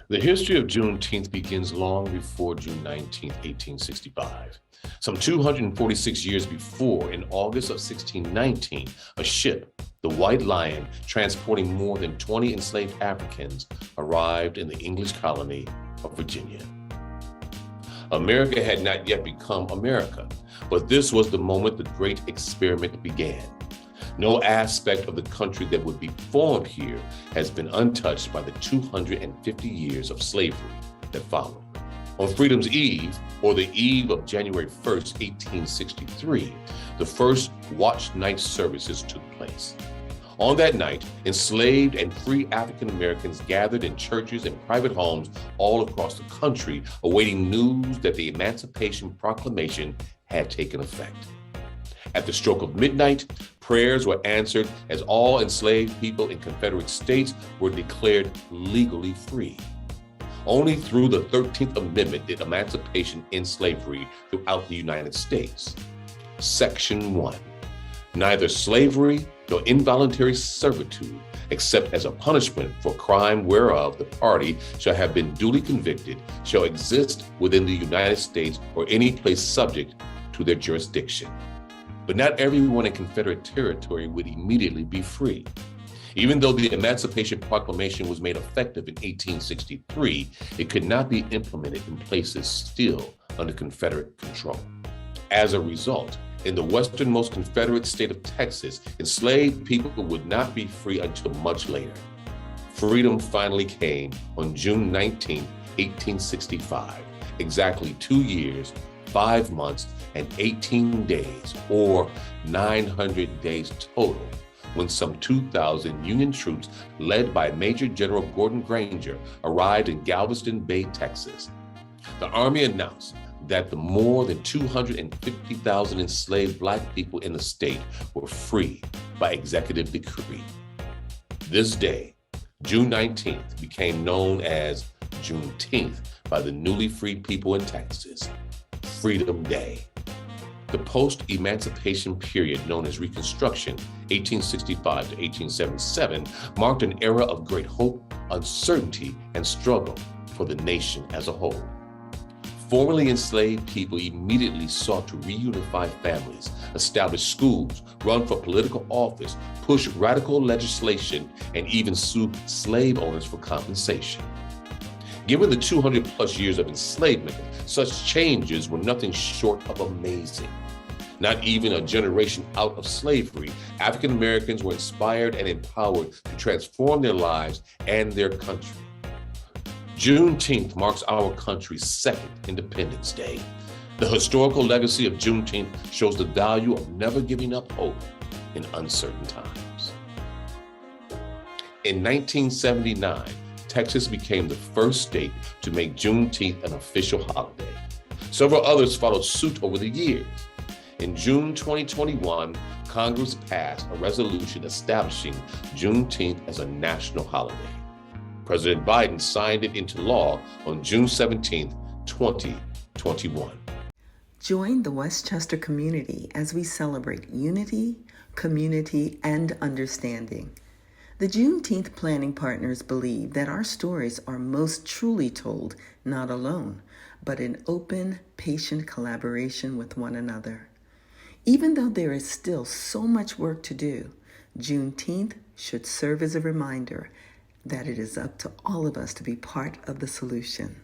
The history of Juneteenth begins long before June 19th, 1865. Some 246 years before, in August of 1619, a ship, the White Lion, transporting more than 20 enslaved Africans, arrived in the English colony of Virginia. America had not yet become America, but this was the moment the great experiment began. No aspect of the country that would be formed here has been untouched by the 250 years of slavery that followed. On Freedom's Eve, or the eve of January 1st, 1863, the first watch night services took place. On that night, enslaved and free African Americans gathered in churches and private homes all across the country, awaiting news that the Emancipation Proclamation had taken effect. At the stroke of midnight, prayers were answered as all enslaved people in Confederate states were declared legally free. Only through the 13th Amendment did emancipation end slavery throughout the United States. Section 1. Neither slavery nor involuntary servitude, except as a punishment for crime whereof the party shall have been duly convicted, shall exist within the United States or any place subject to their jurisdiction. But not everyone in Confederate territory would immediately be free. Even though the Emancipation Proclamation was made effective in 1863, it could not be implemented in places still under Confederate control. As a result, in the westernmost Confederate state of Texas, enslaved people would not be free until much later. Freedom finally came on June 19, 1865, exactly 2 years, 5 months, and 18 days, or 900 days total, when some 2,000 Union troops led by Major General Gordon Granger arrived in Galveston Bay, Texas. The Army announced that the more than 250,000 enslaved Black people in the state were free by executive decree. This day, June 19th, became known as Juneteenth by the newly freed people in Texas, Freedom Day. The post-emancipation period known as Reconstruction, 1865 to 1877, marked an era of great hope, uncertainty, and struggle for the nation as a whole. Formerly enslaved people immediately sought to reunify families, establish schools, run for political office, push radical legislation, and even sue slave owners for compensation. Given the 200 plus years of enslavement, such changes were nothing short of amazing. Not even a generation out of slavery, African Americans were inspired and empowered to transform their lives and their country. Juneteenth marks our country's second Independence Day. The historical legacy of Juneteenth shows the value of never giving up hope in uncertain times. In 1979, Texas became the first state to make Juneteenth an official holiday. Several others followed suit over the years. In June 2021, Congress passed a resolution establishing Juneteenth as a national holiday. President Biden signed it into law on June 17, 2021. Join the Westchester community as we celebrate unity, community, and understanding. The Juneteenth planning partners believe that our stories are most truly told not alone, but in open, patient collaboration with one another. Even though there is still so much work to do, Juneteenth should serve as a reminder that it is up to all of us to be part of the solution.